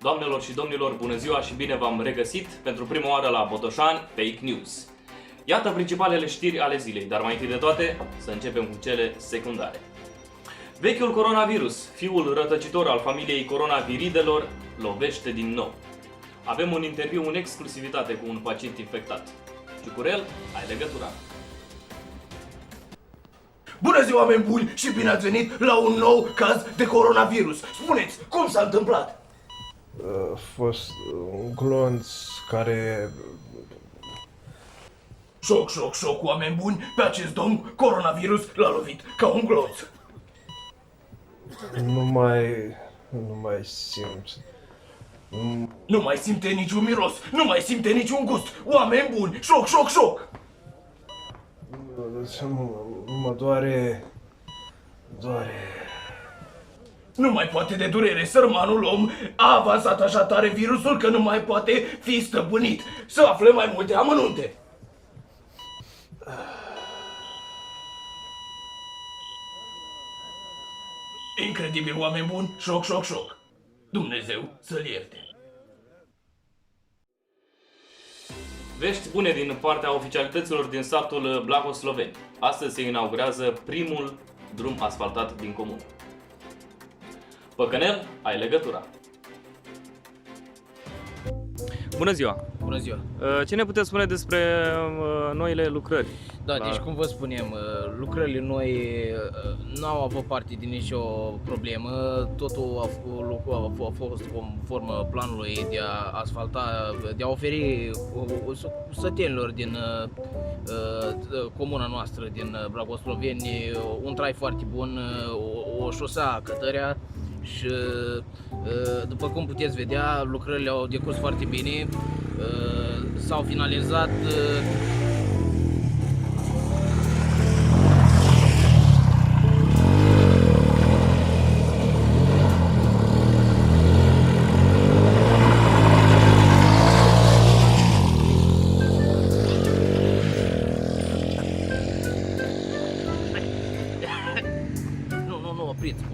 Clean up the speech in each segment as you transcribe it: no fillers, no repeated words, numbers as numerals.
Doamnelor și domnilor, bună ziua și bine v-am regăsit pentru prima oară la Botoșani Fake News. Iată principalele știri ale zilei, dar mai întâi de toate să începem cu cele secundare. Vechiul coronavirus, fiul rătăcitor al familiei coronaviridelor, lovește din nou. Avem un interviu în exclusivitate cu un pacient infectat. Ciucurel, ai legătura. Bună ziua, oameni buni, și bine ați venit la un nou caz de coronavirus. Spuneți, cum s-a întâmplat? A fost un glonț care... Șoc, oameni buni, pe acest domn coronavirus l-a lovit ca un glonț. Nu mai simt. Nu mai simte niciun miros, nu mai simte niciun gust. Oameni buni, șoc. Mă doare... Nu mai poate de durere, sărmanul om a avansat așa tare virusul că nu mai poate fi stăpânit. Să aflăm mai multe amănunte. Incredibil, oameni buni, șoc. Dumnezeu să-l ierte. Vești bune din partea oficialităților din satul Blahosloveni. Astăzi se inaugurează primul drum asfaltat din comună. Păcănel, ai legătura. Bună ziua! Bună ziua! Ce ne puteți spune despre noile lucrări? Da, deci cum vă spunem, lucrările noi nu au avut parte din nicio problemă, totul a fost conform planului de a asfalta, de a oferi sătenilor din comuna noastră, din Blahosloveni, un trai foarte bun, o șosea cătărea și după cum puteți vedea, lucrările au decurs foarte bine, s-au finalizat.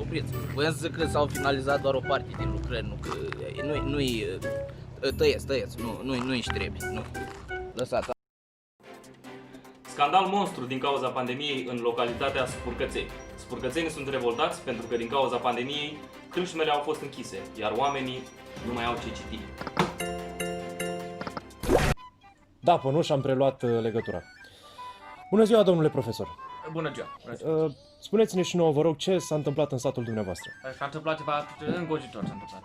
Opriți. Voiam să zic că s-au finalizat doar o parte din lucrări, nu că nu-i tăieți, nu-i trebuie, nu. Lăsați. Scandal monstru din cauza pandemiei în localitatea Spurcățeni. Spurcățenii sunt revoltați pentru că din cauza pandemiei crâșmele au fost închise, iar oamenii nu mai au ce citi. Da, Pănuș, am preluat legătura. Bună ziua, domnule profesor. Bună ziua! Spuneți-ne și nouă, vă rog, ce s-a întâmplat în satul dumneavoastră? S-a întâmplat ceva îngrozitor, s-a întâmplat.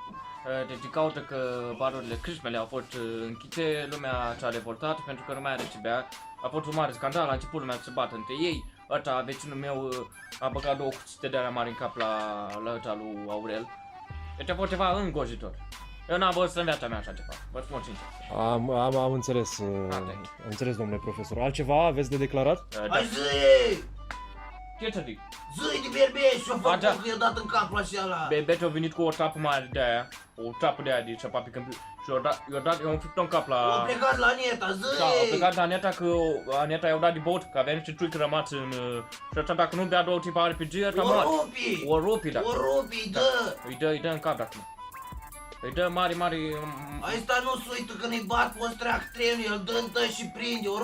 Deci din cauza că barurile, crâșmele au fost închise, lumea s-a revoltat pentru că nu mai are ce bea. A fost un mare scandal, a început lumea să se bată între ei. Ăsta, vecinul meu, a băgat 2 cuțite de alea mari în cap la ăsta lui Aurel. Deci a fost ceva îngrozitor. Eu n-am văzut în viața mea așa ceva, vă spun sincer. Am înțeles, am înțeles, domnule profesor. Altceva aveți de declarat? Hai zi! Ce să zic? Zi de berbești și-o făcut că i-a dat în capul așa la... Bebeț a venit cu o trapă mare de aia, o trapă de aia de șapapi câmpiu și i-a înfiptat în cap la... A plecat la Neta, zi! Da, a plecat la Neta că Neta i-a dat de băut, că avea niște țuică rămas în... Și ăsta dacă nu bea 2 tipare RPG, ăsta moare. O rupi, da. O rupi, dă! Îi dă în cap acum. Îi dă mari... Asta nu se uită că ne bat pe strac trenul, el dă și prinde, o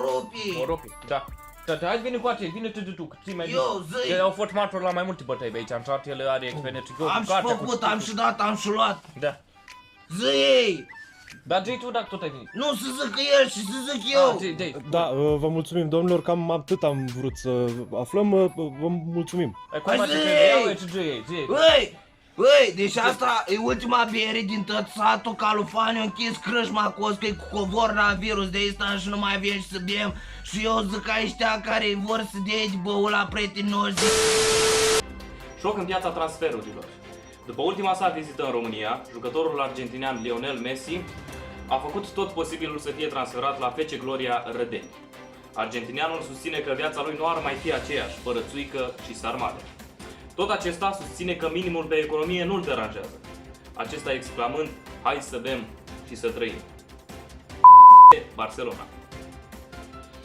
rupi! Da. Da, hai vine cu ace, vine tu, că ții mai bine. Eu, zi! El au fost martori la mai multe bătăi pe aici, am stat, el are experiență. Am și făcut, am și dat, am și luat. Da. Zi! Dar zi tu dacă tot ai venit. Nu să zic el și să zic eu! Zi. Da, vă mulțumim, domnilor, cam atât am vrut să aflăm, vă mulțumim. Cum face că zi. Băi, deci asta e ultima bere din tot satul, Calufaniu a închis crâșma coscă cu coronavirus de asta și nu mai avem și să bem. Și eu zic ăștia care vor să dea de băul la prietenii noștri. Șoc în piața transferurilor. După ultima sa vizită în România, jucătorul argentinian Lionel Messi a făcut tot posibilul să fie transferat la FC Gloria Rădeni. Argentinianul susține că viața lui nu ar mai fi aceeași, fără țuică și sarmale. Tot acesta susține că minimul pe economie nu-l deranjează. Acesta exclamând, hai să bem și să trăim. Barcelona.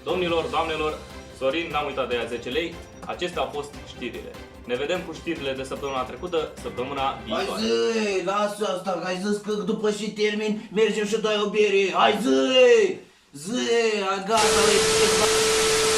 Domnilor, doamnelor, Sorin, n-am uitat de aia 10 lei. Acestea au fost știrile. Ne vedem cu știrile de săptămâna trecută, săptămâna Hai viitoare. zi, lasă asta, că ai zis că după ce termin mergem și dai o bere. Hai zi, gata,